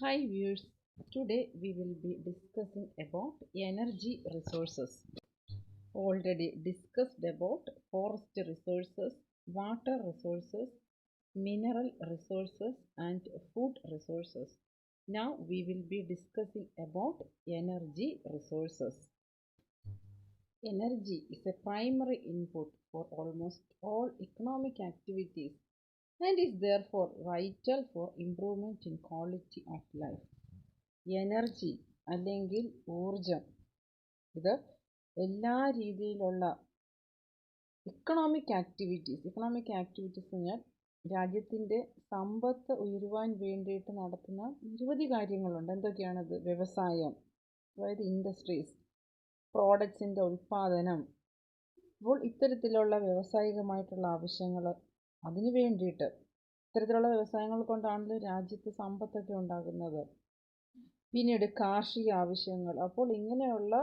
Hi viewers, today we will be discussing about energy resources. Already discussed about forest resources, water resources, mineral resources and food resources. Now we will be discussing about energy resources. Energy is a primary input for almost all economic activities and is therefore vital for improvement in quality of life. Energy അല്ലെങ്കിൽ ഊർജം ഇത് എല്ലാ രീതിയിലുള്ള economic activities എന്ന് പറഞ്ഞാൽ രാജ്യത്തിൻ്റെ സമ്പത്ത് ഉയരുവാൻ വേണ്ടിയിട്ട് നടത്തുന്ന നിരവധി കാര്യങ്ങളുണ്ട്. എന്തൊക്കെയാണത്? വ്യവസായം, അതായത് ഇൻഡസ്ട്രീസ്, പ്രോഡക്ട്സിൻ്റെ ഉൽപ്പാദനം. അപ്പോൾ ഇത്തരത്തിലുള്ള വ്യാവസായികമായിട്ടുള്ള ആവശ്യങ്ങൾ, അതിനു വേണ്ടിയിട്ട് ഇത്തരത്തിലുള്ള വ്യവസായങ്ങൾ കൊണ്ടാണല്ലോ രാജ്യത്ത് സമ്പത്തൊക്കെ ഉണ്ടാകുന്നത്. പിന്നീട് കാർഷിക ആവശ്യങ്ങൾ. അപ്പോൾ ഇങ്ങനെയുള്ള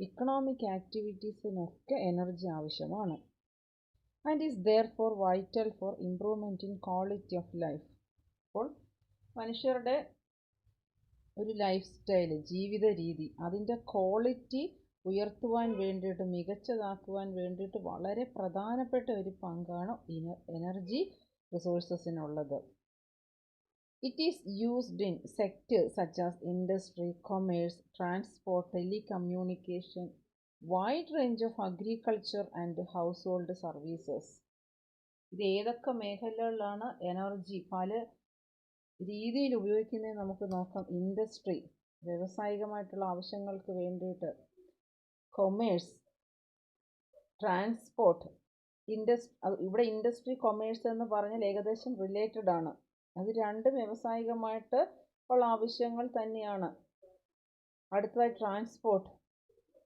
ഇക്കണോമിക് ആക്ടിവിറ്റീസിനൊക്കെ എനർജി ആവശ്യമാണ്. And is therefore vital four improvement in quality of life. അപ്പോൾ മനുഷ്യരുടെ ഒരു ലൈഫ് സ്റ്റൈൽ, ജീവിത രീതി, അതിൻ്റെ ക്വാളിറ്റി ഉയർത്തുവാൻ വേണ്ടിയിട്ട്, മികച്ചതാക്കുവാൻ വേണ്ടിയിട്ട് വളരെ പ്രധാനപ്പെട്ട ഒരു പങ്കാണ് energy റിസോഴ്സസിനുള്ളത്. It is used in sectors such as industry, commerce, transport, telecommunication, wide range of agriculture and household services. ഇത് ഏതൊക്കെ മേഖലകളിലാണ് എനർജി പല രീതിയിൽ ഉപയോഗിക്കുന്നത് നമുക്ക് നോക്കാം. ഇൻഡസ്ട്രി, വ്യാവസായികമായിട്ടുള്ള ആവശ്യങ്ങൾക്ക് വേണ്ടിയിട്ട്. കൊമേഴ്സ്, ട്രാൻസ്പോർട്ട്, ഇവിടെ ഇൻഡസ്ട്രി, കൊമേഴ്സ് എന്ന് പറഞ്ഞാൽ ഏകദേശം റിലേറ്റഡ് ആണ്. അത് രണ്ടും വ്യാവസായികമായിട്ട് ഉള്ള ആവശ്യങ്ങൾ തന്നെയാണ്. അടുത്തതായി ട്രാൻസ്പോർട്ട്,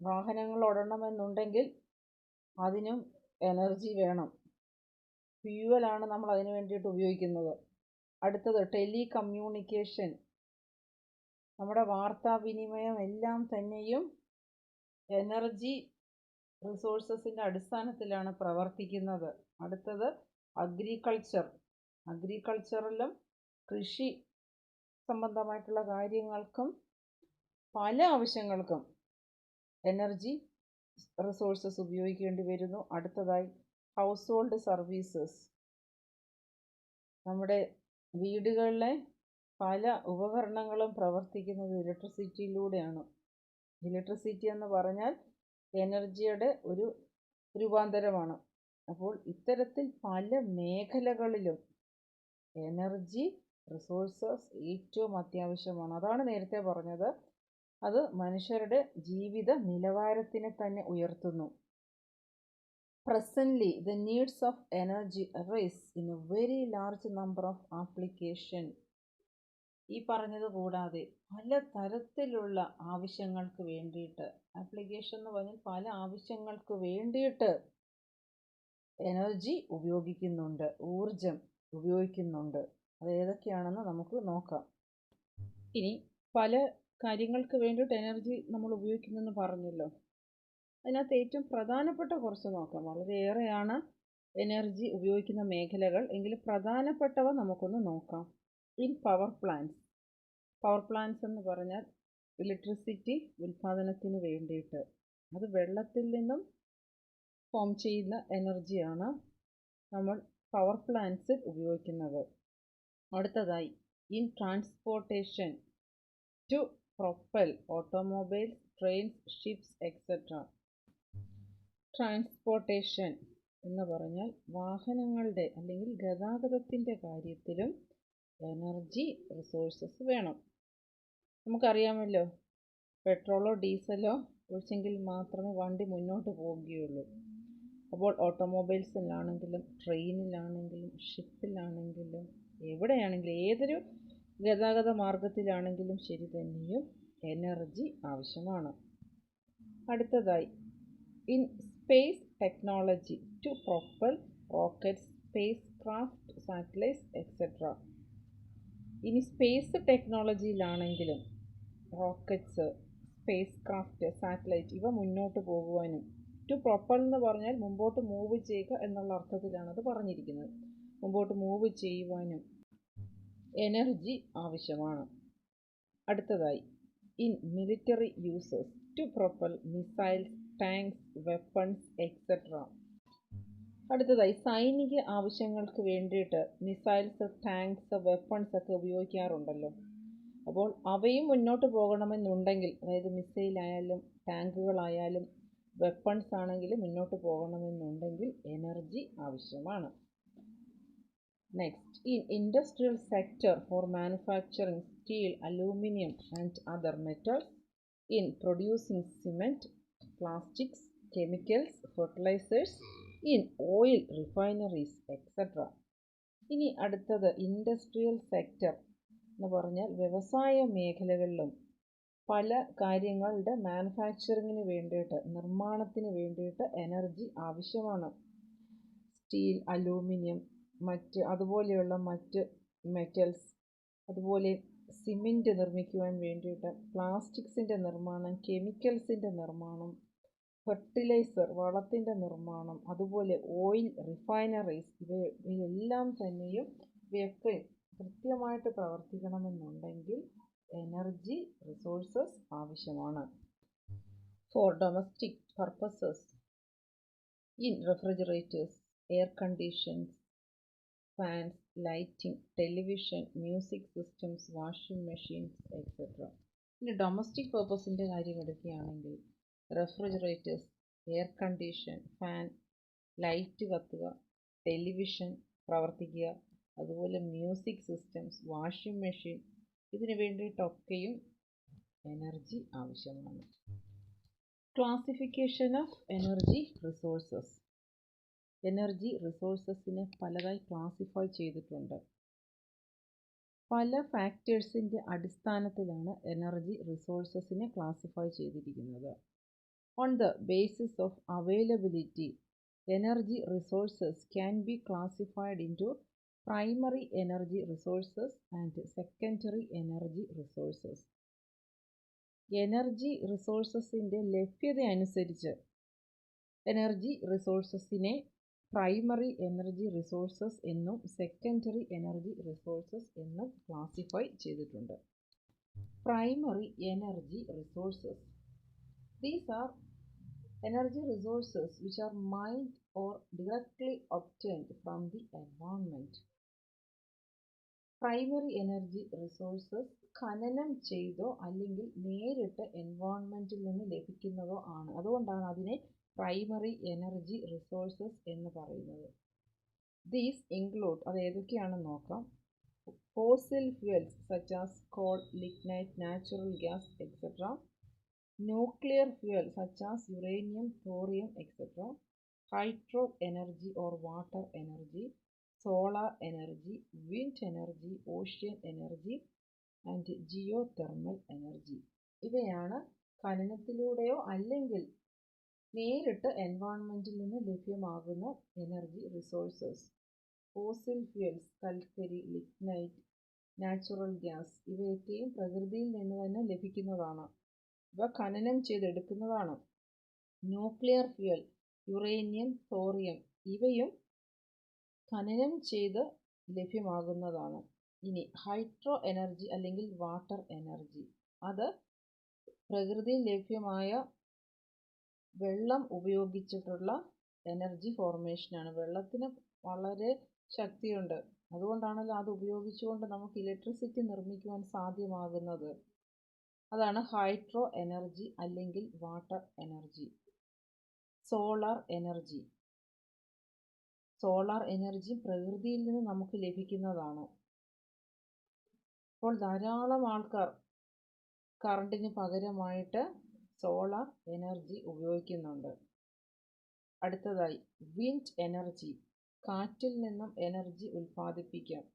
വാഹനങ്ങൾ ഓടണമെന്നുണ്ടെങ്കിൽ അതിനും എനർജി വേണം. ഫ്യൂവലാണ് നമ്മൾ അതിന് വേണ്ടിയിട്ട് ഉപയോഗിക്കുന്നത്. അടുത്തത് ടെലികമ്മ്യൂണിക്കേഷൻ, നമ്മുടെ വാർത്താവിനിമയം എല്ലാം തന്നെയും എനർജി റിസോഴ്സസിൻ്റെ അടിസ്ഥാനത്തിലാണ് പ്രവർത്തിക്കുന്നത്. അടുത്തത് അഗ്രികൾച്ചറിലും കൃഷി സംബന്ധമായിട്ടുള്ള കാര്യങ്ങൾക്കും പല ആവശ്യങ്ങൾക്കും എനർജി റിസോഴ്സസ് ഉപയോഗിക്കേണ്ടി വരുന്നു. അടുത്തതായി ഹൗസ് ഹോൾഡ് സർവീസസ്, നമ്മുടെ വീടുകളിലെ പല ഉപകരണങ്ങളും പ്രവർത്തിക്കുന്നത് ഇലക്ട്രിസിറ്റിയിലൂടെയാണ്. ഇലക്ട്രിസിറ്റി എന്ന് പറഞ്ഞാൽ എനർജിയുടെ ഒരു രൂപാന്തരമാണ്. അപ്പോൾ ഇത്തരത്തിൽ പല മേഖലകളിലും എനർജി റിസോഴ്സസ് ഏറ്റവും അത്യാവശ്യമാണ്. അതാണ് നേരത്തെ പറഞ്ഞത്, അത് മനുഷ്യരുടെ ജീവിത നിലവാരത്തിനെ തന്നെ ഉയർത്തുന്നു. Presently, the needs of energy arise in a very large number of application. ഈ പറഞ്ഞത് കൂടാതെ പല തരത്തിലുള്ള ആവശ്യങ്ങൾക്ക് വേണ്ടിയിട്ട്, ആപ്ലിക്കേഷൻ എന്ന് പറഞ്ഞാൽ പല ആവശ്യങ്ങൾക്ക് വേണ്ടിയിട്ട് എനർജി ഉപയോഗിക്കുന്നുണ്ട്, ഊർജം ഉപയോഗിക്കുന്നുണ്ട്. അത് ഏതൊക്കെയാണെന്ന് നമുക്ക് നോക്കാം. ഇനി പല കാര്യങ്ങൾക്ക് വേണ്ടിയിട്ട് എനർജി നമ്മൾ ഉപയോഗിക്കുന്നെന്ന് പറഞ്ഞല്ലോ. അതിനകത്ത് ഏറ്റവും പ്രധാനപ്പെട്ട കുറച്ച് നോക്കാം. വളരെയേറെയാണ് എനർജി ഉപയോഗിക്കുന്ന മേഖലകൾ, എങ്കിലും പ്രധാനപ്പെട്ടവ നമുക്കൊന്ന് നോക്കാം. ഇൻ പവർ പ്ലാന്റ്സ് എന്ന് പറഞ്ഞാൽ ഇലക്ട്രിസിറ്റി ഉൽപ്പാദനത്തിന് വേണ്ടിയിട്ട്, അത് വെള്ളത്തിൽ നിന്നും ഫോം ചെയ്യുന്ന എനർജിയാണ് നമ്മൾ പവർ പ്ലാന്റ്സിൽ ഉപയോഗിക്കുന്നത്. അടുത്തതായി in transportation, to propel automobiles, trains, ships et cetera. Transportation എന്ന് പറഞ്ഞാൽ വാഹനങ്ങളുടെ അല്ലെങ്കിൽ ഗതാഗതത്തിൻ്റെ കാര്യത്തിലും എനർജി റിസോഴ്സസ് വേണം. നമുക്കറിയാമല്ലോ, പെട്രോളോ ഡീസലോ ഒഴിച്ചെങ്കിൽ മാത്രമേ വണ്ടി മുന്നോട്ട് പോവുകയുള്ളൂ. അപ്പോൾ ഓട്ടോമൊബൈൽസിലാണെങ്കിലും ട്രെയിനിലാണെങ്കിലും ഷിപ്പിലാണെങ്കിലും എവിടെയാണെങ്കിലും ഏതൊരു ഗതാഗത മാർഗത്തിലാണെങ്കിലും ശരി തന്നെയും എനർജി ആവശ്യമാണ്. അടുത്തതായി in space technology, to propel rockets, spacecraft, satellites etcetera. ഇനി സ്പേസ് ടെക്നോളജിയിലാണെങ്കിലും റോക്കറ്റ്സ്, സ്പേസ് ക്രാഫ്റ്റ്, സാറ്റലൈറ്റ് ഇവ മുന്നോട്ട് പോകുവാനും, ടു പ്രൊപ്പൽ എന്ന് പറഞ്ഞാൽ മുമ്പോട്ട് മൂവ് ചെയ്യുക എന്നുള്ള അർത്ഥത്തിലാണ് അത് പറഞ്ഞിരിക്കുന്നത്. മുമ്പോട്ട് മൂവ് ചെയ്യുവാനും എനർജി ആവശ്യമാണ്. അടുത്തതായി in military uses to propel missiles, tanks, weapons etcetera. അടുത്തതായി സൈനിക ആവശ്യങ്ങൾക്ക് വേണ്ടിയിട്ട് മിസൈൽസ്, ടാങ്ക്സ്, വെപ്പൺസ് ഒക്കെ ഉപയോഗിക്കാറുണ്ടല്ലോ. അപ്പോൾ അവയും മുന്നോട്ട് പോകണമെന്നുണ്ടെങ്കിൽ, അതായത് മിസൈലായാലും ടാങ്കുകളായാലും വെപ്പൺസ് ആണെങ്കിലും മുന്നോട്ട് പോകണമെന്നുണ്ടെങ്കിൽ എനർജി ആവശ്യമാണ്. Next, in industrial sector for manufacturing steel, aluminium and other metals, in producing cement, plastics, chemicals, fertilisers, in oil refineries etcetera. ഇനി അടുത്തത് ഇൻഡസ്ട്രിയൽ സെക്ടർ എന്ന് പറഞ്ഞാൽ വ്യവസായ മേഖലകളിലും പല കാര്യങ്ങളുടെ മാനുഫാക്ചറിങ്ങിന് വേണ്ടിയിട്ട്, നിർമ്മാണത്തിന് വേണ്ടിയിട്ട് എനർജി ആവശ്യമാണ്. സ്റ്റീൽ, അലൂമിനിയം, അതുപോലെയുള്ള മറ്റ് മെറ്റൽസ്, അതുപോലെ സിമെൻറ്റ് നിർമ്മിക്കുവാൻ വേണ്ടിയിട്ട്, പ്ലാസ്റ്റിക്സിൻ്റെ നിർമ്മാണം, കെമിക്കൽസിൻ്റെ നിർമ്മാണം, ഫെർട്ടിലൈസർ വളത്തിൻ്റെ നിർമ്മാണം, അതുപോലെ ഓയിൽ റിഫൈനറീസ്, ഇവയെല്ലാം തന്നെയും ഇവയൊക്കെ കൃത്യമായിട്ട് പ്രവർത്തിക്കണമെന്നുണ്ടെങ്കിൽ എനർജി റിസോഴ്സസ് ആവശ്യമാണ്. For domestic purposes, in refrigerators, air conditions, fans, lighting, television, music systems, washing machines etcetera. ഇനി ഡൊമസ്റ്റിക് പർപ്പസിൻ്റെ കാര്യം എടുക്കുകയാണെങ്കിൽ refrigerators, air condition, fan, light കത്തുക, ടെലിവിഷൻ പ്രവർത്തിക്കുക, അതുപോലെ മ്യൂസിക് സിസ്റ്റംസ്, വാഷിംഗ് മെഷീൻ, ഇതിന് വേണ്ടിയിട്ടൊക്കെയും എനർജി ആവശ്യമാണ്. Classification of energy resources. Energy റിസോഴ്സസിനെ പലതായി ക്ലാസിഫൈ ചെയ്തിട്ടുണ്ട്. പല ഫാക്ടേഴ്സിൻ്റെ അടിസ്ഥാനത്തിലാണ് എനർജി റിസോഴ്സസിനെ ക്ലാസിഫൈ ചെയ്തിരിക്കുന്നത്. On the basis of availability, energy resources can be classified into primary energy resources and secondary energy resources. Energy റിസോഴ്സസിൻ്റെ ലഭ്യത അനുസരിച്ച് എനർജി റിസോഴ്സസിനെ പ്രൈമറി എനർജി റിസോഴ്സസ് എന്നും സെക്കൻഡറി എനർജി റിസോഴ്സസ് എന്നും ക്ലാസിഫൈ ചെയ്തിട്ടുണ്ട്. Primary energy resources. These are energy resources which are mined or directly obtained from the environment. Primary energy resources ഖനനം ചെയ്തോ അല്ലെങ്കിൽ നേരിട്ട് എൻവയോൺമെൻറ്റിൽ നിന്ന് ലഭിക്കുന്നതോ ആണ്. അതുകൊണ്ടാണ് അതിനെ പ്രൈമറി എനർജി റിസോഴ്സസ് എന്ന് പറയുന്നത്. ദീസ് ഇൻക്ലൂഡ്, അത് ഏതൊക്കെയാണെന്ന് നോക്കാം. Fossil fuels such as call, lignite, natural gas etcetera. Nuclear fuel such as uranium, thorium, etc. Hydro energy or water energy, solar energy, wind energy, ocean energy and geothermal energy. ഇവയാണ് ഖനനത്തിലൂടെയോ അല്ലെങ്കിൽ നേരിട്ട് എൻവയോൺമെൻറ്റിൽ നിന്ന് ലഭ്യമാകുന്ന energy resources. Fossil fuels, കൽക്കരി, lignite, natural gas, ഇവയൊക്കെയും പ്രകൃതിയിൽ നിന്ന് തന്നെ ലഭിക്കുന്നതാണ്. ഇവ ഖനനം ചെയ്തെടുക്കുന്നതാണ്. ന്യൂക്ലിയർ ഫ്യൂൽ, യുറേനിയം, തോറിയം, ഇവയും ഖനനം ചെയ്ത് ലഭ്യമാകുന്നതാണ്. ഇനി ഹൈഡ്രോ എനർജി അല്ലെങ്കിൽ വാട്ടർ എനർജി, അത് പ്രകൃതിയിൽ ലഭ്യമായ വെള്ളം ഉപയോഗിച്ചിട്ടുള്ള എനർജി ഫോർമേഷനാണ്. വെള്ളത്തിന് വളരെ ശക്തിയുണ്ട്, അതുകൊണ്ടാണല്ലോ അത് ഉപയോഗിച്ചുകൊണ്ട് നമുക്ക് ഇലക്ട്രിസിറ്റി നിർമ്മിക്കുവാൻ സാധ്യമാകുന്നത്. അതാണ് ഹൈഡ്രോ എനർജി അല്ലെങ്കിൽ water energy. Solar energy. Solar energy പ്രകൃതിയിൽ നിന്ന് നമുക്ക് ലഭിക്കുന്നതാണ്. അപ്പോൾ ധാരാളം ആൾക്കാർ കറണ്ടിന് പകരമായിട്ട് സോളാർ എനർജി ഉപയോഗിക്കുന്നുണ്ട്. അടുത്തതായി വിൻഡ് എനർജി. കാറ്റിൽ നിന്നും എനർജി ഉൽപ്പാദിപ്പിക്കാം.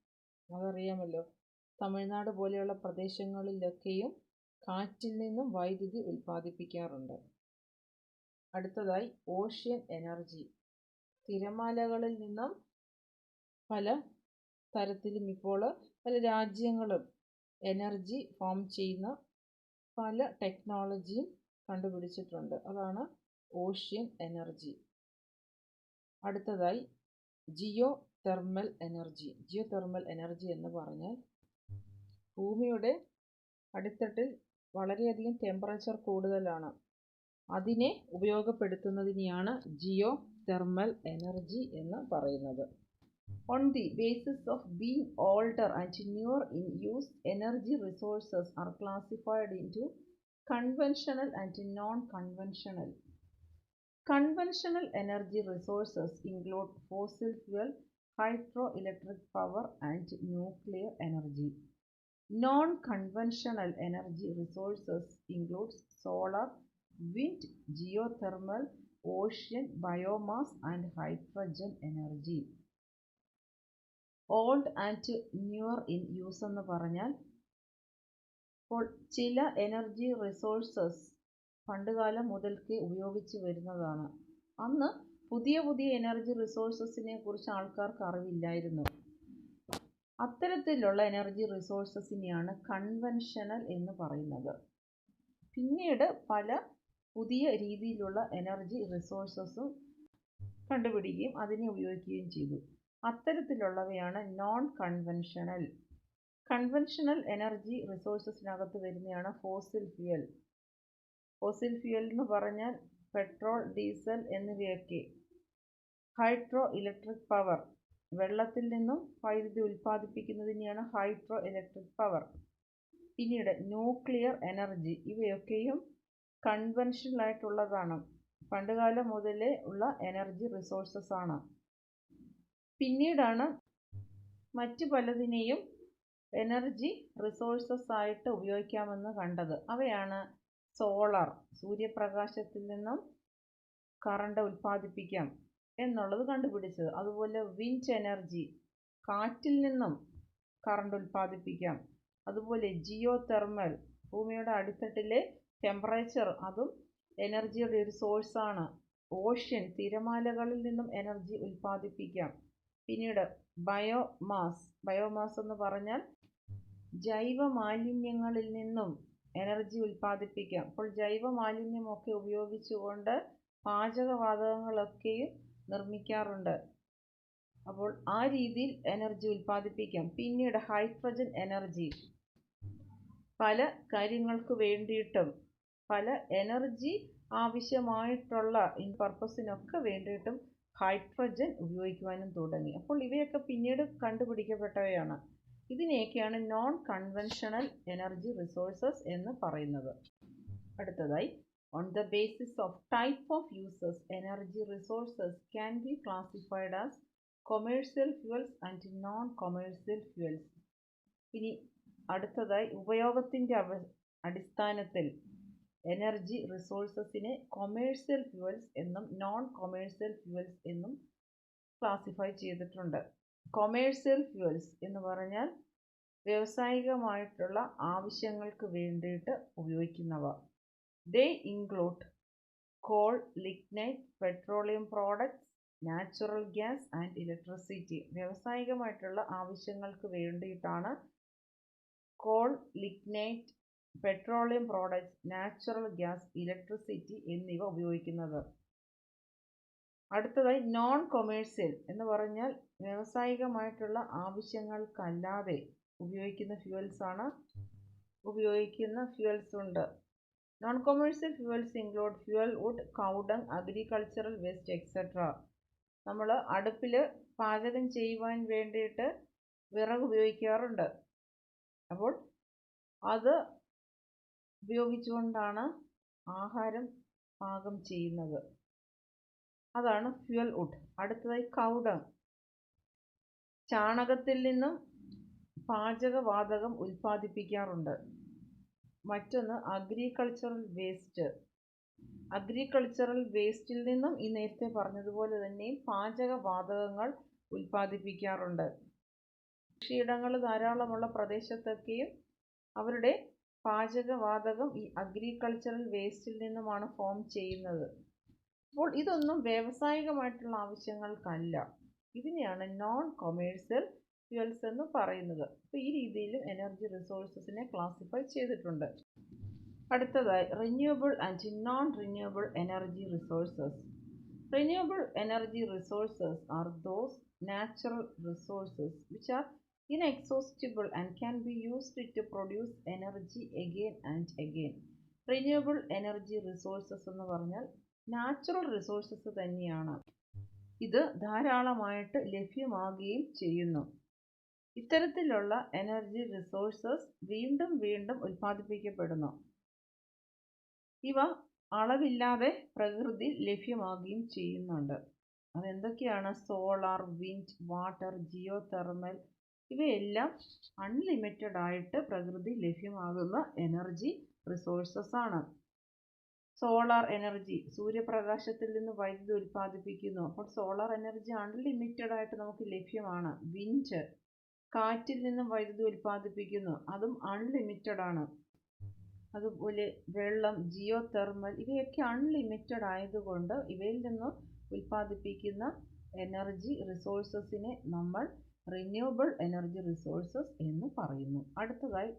അതറിയാമല്ലോ, തമിഴ്നാട് പോലെയുള്ള പ്രദേശങ്ങളിലൊക്കെയും കാറ്റിൽ നിന്നും വൈദ്യുതി ഉൽപ്പാദിപ്പിക്കാറുണ്ട്. അടുത്തതായി ഓഷ്യൻ എനർജി. തിരമാലകളിൽ നിന്നും പല തരത്തിലും ഇപ്പോൾ പല രാജ്യങ്ങളും എനർജി ഫോം ചെയ്യുന്ന പല ടെക്നോളജിയും കണ്ടുപിടിച്ചിട്ടുണ്ട്. അതാണ് ഓഷ്യൻ എനർജി. അടുത്തതായി geothermal energy. Geothermal energy എന്ന് പറഞ്ഞാൽ ഭൂമിയുടെ അടിത്തട്ടിൽ വളരെയധികം ടെമ്പറേച്ചർ കൂടുതലാണ്. അതിനെ ഉപയോഗപ്പെടുത്തുന്നതിനെയാണ് ജിയോ തെർമൽ എനർജി എന്ന് പറയുന്നത്. On the basis of being older and newer in use, energy resources are classified into conventional and non-conventional. Conventional energy resources include fossil fuel, hydroelectric power, and nuclear energy. Non-conventional energy resources include solar, wind, geothermal, ocean, biomass, and hydrogen energy. Old and newer in use എന്ന് പറഞ്ഞാൽ ഇപ്പോൾ ചില energy resources പണ്ടുകാലം മുതൽക്കേ ഉപയോഗിച്ച് വരുന്നതാണ്. അന്ന് പുതിയ പുതിയ എനർജി റിസോഴ്സസിനെ കുറിച്ച് ആൾക്കാർക്ക് അറിവില്ലായിരുന്നു. അത്തരത്തിലുള്ള എനർജി റിസോഴ്സസിനെയാണ് കൺവെൻഷണൽ എന്ന് പറയുന്നത്. പിന്നീട് പല പുതിയ രീതിയിലുള്ള എനർജി റിസോഴ്സസും കണ്ടുപിടിക്കുകയും അതിനെ ഉപയോഗിക്കുകയും ചെയ്തു. അത്തരത്തിലുള്ളവയാണ് നോൺ കൺവെൻഷണൽ. കൺവെൻഷണൽ എനർജി റിസോഴ്സസിനകത്ത് വരുന്നതാണ് ഫോസിൽ ഫ്യൂവൽ. ഫോസിൽ ഫ്യൂവൽ എന്ന് പറഞ്ഞാൽ പെട്രോൾ, ഡീസൽ എന്നിവയൊക്കെ. ഹൈഡ്രോ ഇലക്ട്രിക് പവർ, വെള്ളത്തിൽ നിന്നും വൈദ്യുതി ഉൽപ്പാദിപ്പിക്കുന്നതിനെയാണ് ഹൈഡ്രോ ഇലക്ട്രിക് പവർ. പിന്നീട് ന്യൂക്ലിയർ എനർജി, ഇവയൊക്കെയും കൺവെൻഷണൽ ആയിട്ടുള്ളതാണ്. പണ്ടുകാലം മുതലേ ഉള്ള എനർജി റിസോഴ്സസ് ആണ്. പിന്നീടാണ് മറ്റു പലതിനെയും എനർജി റിസോഴ്സസ് ആയിട്ട് ഉപയോഗിക്കാമെന്ന് കണ്ടത്. അവയാണ് സോളാർ, സൂര്യപ്രകാശത്തിൽ നിന്നും കറണ്ട് ഉൽപ്പാദിപ്പിക്കാം എന്നുള്ളത് കണ്ടുപിടിച്ചത്. അതുപോലെ വിൻഡ് എനർജി, കാറ്റിൽ നിന്നും കറണ്ട് ഉൽപ്പാദിപ്പിക്കാം. അതുപോലെ ജിയോ തെർമൽ, ഭൂമിയുടെ അടിത്തട്ടിലെ ടെമ്പറേച്ചർ, അതും എനർജിയുടെ ഒരു സോഴ്സാണ്. ഓഷ്യൻ, തിരമാലകളിൽ നിന്നും എനർജി ഉൽപ്പാദിപ്പിക്കാം. പിന്നീട് ബയോമാസ് എന്ന് പറഞ്ഞാൽ ജൈവ മാലിന്യങ്ങളിൽ നിന്നും എനർജി ഉൽപ്പാദിപ്പിക്കാം. അപ്പോൾ ജൈവ മാലിന്യമൊക്കെ ഉപയോഗിച്ചുകൊണ്ട് പാചകവാതകങ്ങളൊക്കെയും നിർമ്മിക്കാറുണ്ട്. അപ്പോൾ ആ രീതിയിൽ എനർജി ഉൽപ്പാദിപ്പിക്കാം. പിന്നീട് ഹൈഡ്രജൻ എനർജി, പല കാര്യങ്ങൾക്ക് വേണ്ടിയിട്ടും പല എനർജി ആവശ്യമായിട്ടുള്ള പർപ്പസിനൊക്കെ വേണ്ടിയിട്ടും ഹൈഡ്രജൻ ഉപയോഗിക്കുവാനും തുടങ്ങി. അപ്പോൾ ഇവയൊക്കെ പിന്നീട് കണ്ടുപിടിക്കപ്പെട്ടവയാണ്. ഇതിനെയൊക്കെയാണ് നോൺ കൺവെൻഷണൽ എനർജി റിസോഴ്സസ് എന്ന് പറയുന്നത്. അടുത്തതായി, on the basis of type of uses energy resources can be classified as commercial fuels and non commercial fuels. ഇനി അടുത്തതായി, ഉപയോഗത്തിൻ്റെ അടിസ്ഥാനത്തിൽ എനർജി റിസോഴ്സസിനെ കൊമേഴ്സ്യൽ ഫ്യൂവൽസ് എന്നും നോൺ കൊമേഴ്സ്യൽ ഫ്യൂവൽസ് എന്നും ക്ലാസിഫൈ ചെയ്തിട്ടുണ്ട്. കൊമേഴ്സ്യൽ ഫ്യൂവൽസ് എന്ന് പറഞ്ഞാൽ വ്യാവസായികമായിട്ടുള്ള ആവശ്യങ്ങൾക്ക് വേണ്ടിയിട്ട് ഉപയോഗിക്കുന്നവ. They include coal, lignite, petroleum products, natural gas and electricity. വ്യാവസായികമായിട്ടുള്ള ആവശ്യങ്ങൾക്ക് വേണ്ടിയിട്ടാണ് coal, lignite, petroleum products, natural gas, electricity എന്നിവ ഉപയോഗിക്കുന്നത്. അടുത്തതായി, നോൺ കൊമേഴ്സ്യൽ എന്ന് പറഞ്ഞാൽ വ്യാവസായികമായിട്ടുള്ള ആവശ്യങ്ങൾക്കല്ലാതെ ഉപയോഗിക്കുന്ന ഫ്യൂവൽസ് ഉണ്ട്. Non commercial fuels include fuel wood, cow dung, agricultural waste etcetera. നമ്മൾ അടുപ്പിൽ പാചകം ചെയ്യുവാൻ വേണ്ടിയിട്ട് വിറക് ഉപയോഗിക്കാറുണ്ട്. അപ്പോൾ അത് ഉപയോഗിച്ചുകൊണ്ടാണ് ആഹാരം പാകം ചെയ്യുന്നത്. അതാണ് ഫ്യൂവൽ വുഡ്. അടുത്തതായി, കൗഡങ്, ചാണകത്തിൽ നിന്നും പാചകവാതകം ഉൽപ്പാദിപ്പിക്കാറുണ്ട്. മറ്റൊന്ന് അഗ്രികൾച്ചറൽ വേസ്റ്റ്. അഗ്രികൾച്ചറൽ വേസ്റ്റിൽ നിന്നും ഈ നേരത്തെ പറഞ്ഞതുപോലെ തന്നെ പാചകവാതകങ്ങൾ ഉൽപ്പാദിപ്പിക്കാറുണ്ട്. കൃഷിയിടങ്ങൾ ധാരാളമുള്ള പ്രദേശത്തൊക്കെയും അവരുടെ പാചകവാതകം ഈ അഗ്രികൾച്ചറൽ വേസ്റ്റിൽ നിന്നുമാണ് ഫോം ചെയ്യുന്നത്. അപ്പോൾ ഇതൊന്നും വ്യാവസായികമായിട്ടുള്ള ആവശ്യങ്ങൾക്കല്ല. ഇതിനെയാണ് നോൺ കൊമേഴ്സ്യൽ ഫ്യൂവൽസ് എന്ന് പറയുന്നത്. അപ്പോൾ ഈ രീതിയിലും എനർജി റിസോഴ്സസിനെ ക്ലാസിഫൈ ചെയ്തിട്ടുണ്ട്. അടുത്തതായി, renewable and non renewable energy resources. Renewable energy resources are those natural resources which are inexhaustible and can be used to produce energy again and again. Renewable energy resources എന്ന് പറഞ്ഞാൽ natural resources തന്നെയാണ്. ഇത് ധാരാളമായിട്ട് ലഭ്യമാകുകയും ചെയ്യുന്നു. ഇത്തരത്തിലുള്ള energy resources വീണ്ടും വീണ്ടും ഉൽപ്പാദിപ്പിക്കപ്പെടുന്നു. ഇവ അളവില്ലാതെ പ്രകൃതി ലഭ്യമാകുകയും ചെയ്യുന്നുണ്ട്. അതെന്തൊക്കെയാണ്? Solar, wind, water, geothermal ഇവയെല്ലാം അൺലിമിറ്റഡ് ആയിട്ട് പ്രകൃതി ലഭ്യമാകുന്ന എനർജി റിസോഴ്സസ് ആണ്. സോളാർ എനർജി സൂര്യപ്രകാശത്തിൽ നിന്ന് വൈദ്യുതി ഉൽപ്പാദിപ്പിക്കുന്നു. അപ്പോൾ സോളാർ എനർജി അൺലിമിറ്റഡ് ആയിട്ട് നമുക്ക് ലഭ്യമാണ്. വിൻഡ് കാറ്റിൽ നിന്നും വൈദ്യുതി ഉൽപ്പാദിപ്പിക്കുന്നു, അതും അൺലിമിറ്റഡ് ആണ്. അതുപോലെ വെള്ളം, ജിയോ തെർമൽ ഇവയൊക്കെ അൺലിമിറ്റഡ് ആയതുകൊണ്ട് ഇവയിൽ നിന്ന് ഉൽപ്പാദിപ്പിക്കുന്ന എനർജി റിസോഴ്സസിനെ നമ്മൾ റിന്യൂവബിൾ എനർജി റിസോഴ്സസ് എന്ന് പറയുന്നു. അടുത്തതായി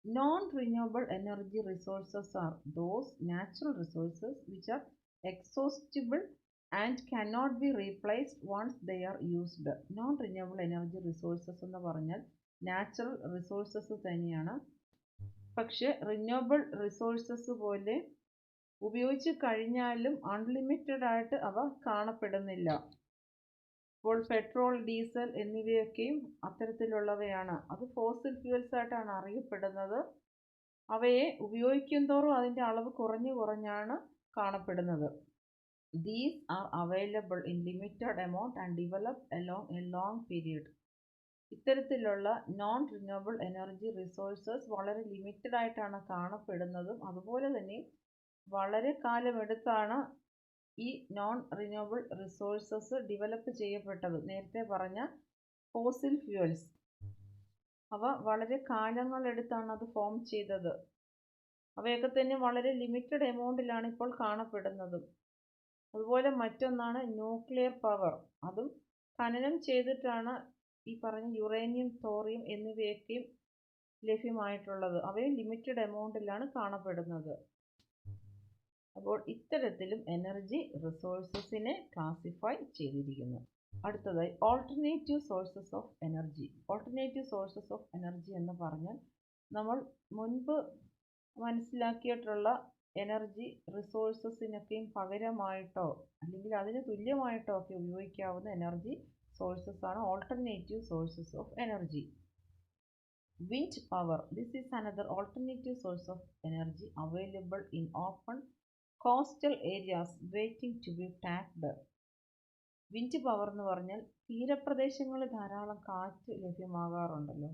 non-renewable energy resources are those natural resources which are exhaustible and cannot be replaced once they are used. Non-renewable energy resources എന്ന് പറഞ്ഞാൽ നാച്ചുറൽ റിസോഴ്സസ് തന്നെയാണ്. പക്ഷെ റിന്യൂവബിൾ റിസോഴ്സസ് പോലെ ഉപയോഗിച്ച് കഴിഞ്ഞാലും അൺലിമിറ്റഡ് ആയിട്ട് അവ കാണപ്പെടുന്നില്ല. ഇപ്പോൾ പെട്രോൾ, ഡീസൽ എന്നിവയൊക്കെയും അത്തരത്തിലുള്ളവയാണ്. അത് ഫോസിൽ ഫ്യൂവൽസ് ആയിട്ടാണ് അറിയപ്പെടുന്നത്. അവയെ ഉപയോഗിക്കും തോറും അതിൻ്റെ അളവ് കുറഞ്ഞാണ് കാണപ്പെടുന്നത്. These are available in limited amount and develop along A long period. ഇത്തരത്തിലുള്ള നോൺ റിന്യൂവബിൾ എനർജി റിസോഴ്സസ് വളരെ ലിമിറ്റഡ് ആയിട്ടാണ് കാണപ്പെടുന്നതും അതുപോലെ തന്നെ വളരെ കാലമെടുത്താണ് ഈ നോൺ റിന്യൂവബിൾ റിസോഴ്സസ് ഡെവലപ്പ് ചെയ്യപ്പെട്ടത്. നേരത്തെ പറഞ്ഞ ഫോസിൽ ഫ്യൂവൽസ് അവ വളരെ കാലങ്ങളെടുത്താണ് അത് ഫോം ചെയ്തത്. അവയൊക്കെ തന്നെ വളരെ ലിമിറ്റഡ് എമൗണ്ടിലാണ് ഇപ്പോൾ കാണപ്പെടുന്നതും. അതുപോലെ മറ്റൊന്നാണ് ന്യൂക്ലിയർ പവർ. അതും ഖനനം ചെയ്തിട്ടാണ് ഈ പറഞ്ഞ യുറേനിയം, തോറിയം എന്നിവയൊക്കെയും ലഭ്യമായിട്ടുള്ളത്. അവയും ലിമിറ്റഡ് എമൗണ്ടിലാണ് കാണപ്പെടുന്നത്. അപ്പോൾ ഇത്തരത്തിലും എനർജി റിസോഴ്സസിനെ ക്ലാസിഫൈ ചെയ്തിരിക്കുന്നു. അടുത്തതായി alternative sources of energy. Alternative sources of energy എന്ന് പറഞ്ഞാൽ നമ്മൾ മുൻപ് മനസ്സിലാക്കിയിട്ടുള്ള എനർജി റിസോഴ്സസിനൊക്കെയും പകരമായിട്ടോ അല്ലെങ്കിൽ അതിന് തുല്യമായിട്ടോ ഒക്കെ ഉപയോഗിക്കാവുന്ന എനർജി സോഴ്സസ് ആണ് alternative sources of energy. Wind power. This is another alternative source of energy available in open coastal areas waiting to be tapped. Wind power എന്ന് പറഞ്ഞാൽ തീരപ്രദേശങ്ങളിൽ ധാരാളം കാറ്റ് ലഭ്യമാകാറുണ്ടല്ലോ.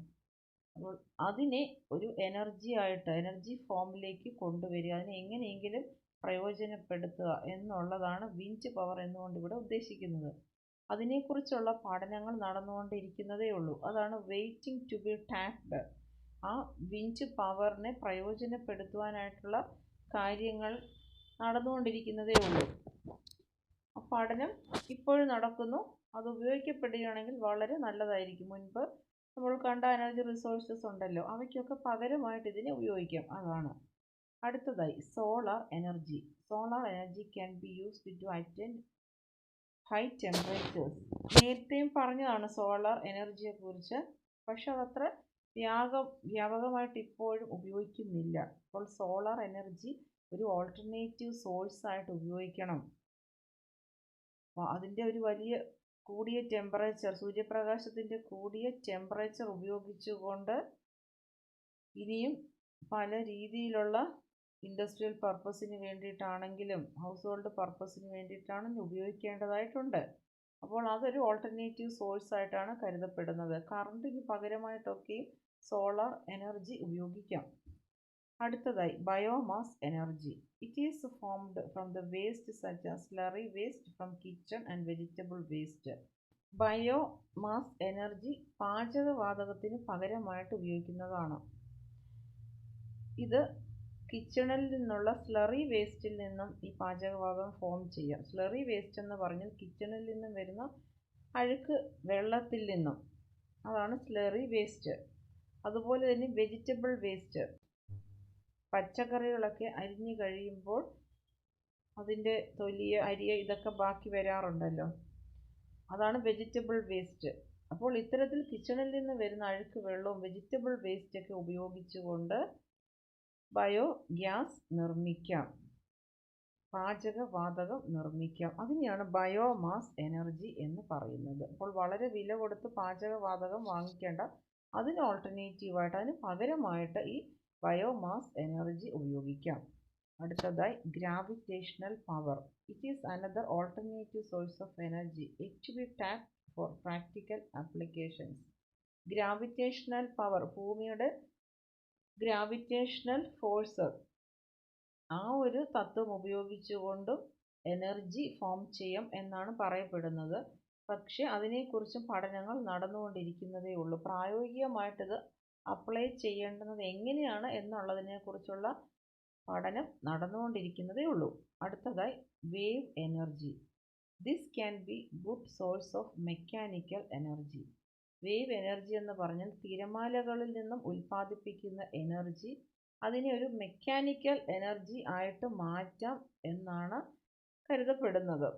അപ്പോൾ അതിനെ ഒരു എനർജി ഫോമിലേക്ക് കൊണ്ടുവരിക, അതിനെ എങ്ങനെയെങ്കിലും പ്രയോജനപ്പെടുത്തുക എന്നുള്ളതാണ് വിൻഡ് പവർ എന്നുകൊണ്ട് ഇവിടെ ഉദ്ദേശിക്കുന്നത്. അതിനെക്കുറിച്ചുള്ള പഠനങ്ങൾ നടന്നുകൊണ്ടിരിക്കുന്നതേ ഉള്ളൂ. അതാണ് വെയിറ്റിംഗ് ടു ബി ടാപ്ഡ്. ആ വിൻഡ് പവറിനെ പ്രയോജനപ്പെടുത്തുവാനായിട്ടുള്ള കാര്യങ്ങൾ നടന്നുകൊണ്ടിരിക്കുന്നതേ ഉള്ളൂ. പഠനം ഇപ്പോഴും നടക്കുന്നു. അത് ഉപയോഗിക്കപ്പെടുകയാണെങ്കിൽ വളരെ നല്ലതായിരിക്കും. മുൻപ് നമ്മൾ കണ്ട എനർജി റിസോഴ്സസ് ഉണ്ടല്ലോ, അവയ്ക്കൊക്കെ പകരമായിട്ട് ഇതിനെ ഉപയോഗിക്കാം. അതാണ്. അടുത്തതായി solar energy. Solar energy can be used to attain high temperatures. നേരത്തെയും പറഞ്ഞതാണ് സോളാർ എനർജിയെ കുറിച്ച്. പക്ഷെ അതത്ര വ്യാപകമായിട്ട് ഇപ്പോഴും ഉപയോഗിക്കുന്നില്ല. അപ്പോൾ സോളാർ എനർജി ഒരു ഓൾട്ടർനേറ്റീവ് സോഴ്സ് ആയിട്ട് ഉപയോഗിക്കണം. അതിൻ്റെ ഒരു വലിയ കൂടിയ ടെമ്പറേച്ചർ, സൂര്യപ്രകാശത്തിൻ്റെ കൂടിയ ടെമ്പറേച്ചർ ഉപയോഗിച്ചുകൊണ്ട് ഇനിയും പല രീതിയിലുള്ള ഇൻഡസ്ട്രിയൽ പർപ്പസിന് വേണ്ടിയിട്ടാണെങ്കിലും ഹൗസ് ഹോൾഡ് പർപ്പസിന് വേണ്ടിയിട്ടാണെങ്കിലും ഉപയോഗിക്കേണ്ടതായിട്ടുണ്ട്. അപ്പോൾ അതൊരു ഓൾട്ടർനേറ്റീവ് സോഴ്സ് ആയിട്ടാണ് കരുതപ്പെടുന്നത്. കറണ്ടിന് പകരമായിട്ടൊക്കെയും സോളാർ എനർജി ഉപയോഗിക്കാം. അടുത്തതായി biomass energy. It is formed from the waste such as slurry waste from kitchen and vegetable waste. Biomass energy പാചകവാതകത്തിന് പകരമായിട്ട് ഉപയോഗിക്കുന്നതാണ്. ഇത് കിച്ചണിൽ നിന്നുള്ള സ്ലറി വേസ്റ്റിൽ നിന്നും ഈ പാചകവാതകം ഫോം ചെയ്യാം. സ്ലറി വേസ്റ്റ് എന്ന് പറഞ്ഞാൽ കിച്ചണിൽ നിന്നും വരുന്ന അഴുക്ക് വെള്ളത്തിൽ നിന്നും, അതാണ് സ്ലറി വേസ്റ്റ്. അതുപോലെ തന്നെ വെജിറ്റബിൾ വേസ്റ്റ്, പച്ചക്കറികളൊക്കെ അരിഞ്ഞു കഴിയുമ്പോൾ അതിൻ്റെ തൊലിയ, അരിയ ഇതൊക്കെ ബാക്കി വരാറുണ്ടല്ലോ, അതാണ് വെജിറ്റബിൾ വേസ്റ്റ്. അപ്പോൾ ഇത്തരത്തിൽ കിച്ചണിൽ നിന്ന് വരുന്ന അഴുക്ക് വെള്ളവും വെജിറ്റബിൾ വേസ്റ്റ് ഒക്കെ ഉപയോഗിച്ചുകൊണ്ട് ബയോഗ്യാസ് നിർമ്മിക്കാം, പാചകവാതകം നിർമ്മിക്കാം. അതിനെയാണ് ബയോമാസ് എനർജി എന്ന് പറയുന്നത്. അപ്പോൾ വളരെ വില കൊടുത്ത് പാചകവാതകം വാങ്ങിക്കേണ്ട, അതിന് ഓൾട്ടർനേറ്റീവായിട്ട്, അതിന് പകരമായിട്ട് ഈ ബയോമാസ് എനർജി ഉപയോഗിക്കാം. അടുത്തതായി gravitational power. It is another alternative source of energy it to be tapped for practical applications. Gravitational power, ഭൂമിയുടെ ഗ്രാവിറ്റേഷണൽ ഫോഴ്സ്, ആ ഒരു തത്വം ഉപയോഗിച്ചുകൊണ്ടും എനർജി ഫോം ചെയ്യാം എന്നാണ് പറയപ്പെടുന്നത്. പക്ഷേ അതിനെക്കുറിച്ചും പഠനങ്ങൾ നടന്നുകൊണ്ടിരിക്കുന്നതേ ഉള്ളൂ. പ്രായോഗികമായിട്ടിത് അപ്ലൈ ചെയ്യേണ്ടുന്നത് എങ്ങനെയാണ് എന്നുള്ളതിനെക്കുറിച്ചുള്ള പഠനം നടന്നുകൊണ്ടിരിക്കുന്നതേ ഉള്ളൂ. അടുത്തതായി wave energy. This can be good source of mechanical energy. Wave energy എന്ന് പറഞ്ഞാൽ തിരമാലകളിൽ നിന്നും ഉൽപ്പാദിപ്പിക്കുന്ന എനർജി, അതിനെ ഒരു മെക്കാനിക്കൽ എനർജി ആയിട്ട് മാറ്റാം എന്നാണ് കരുതപ്പെടുന്നത്.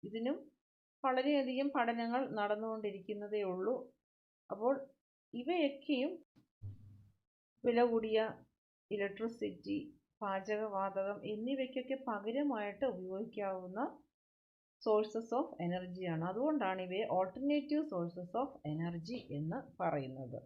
ഇതിനും വളരെയധികം പഠനങ്ങൾ നടന്നുകൊണ്ടിരിക്കുന്നതേ ഉള്ളൂ. അപ്പോൾ ഇവയൊക്കെയും വില കൂടിയ ഇലക്ട്രിസിറ്റി, പാചകവാതകം എന്നിവയ്ക്കൊക്കെ പകരമായിട്ട് ഉപയോഗിക്കാവുന്ന സോഴ്സസ് ഓഫ് എനർജിയാണ്. അതുകൊണ്ടാണ് ഇവയെ ഓൾട്ടർനേറ്റീവ് സോഴ്സസ് ഓഫ് എനർജി എന്ന് പറയുന്നത്.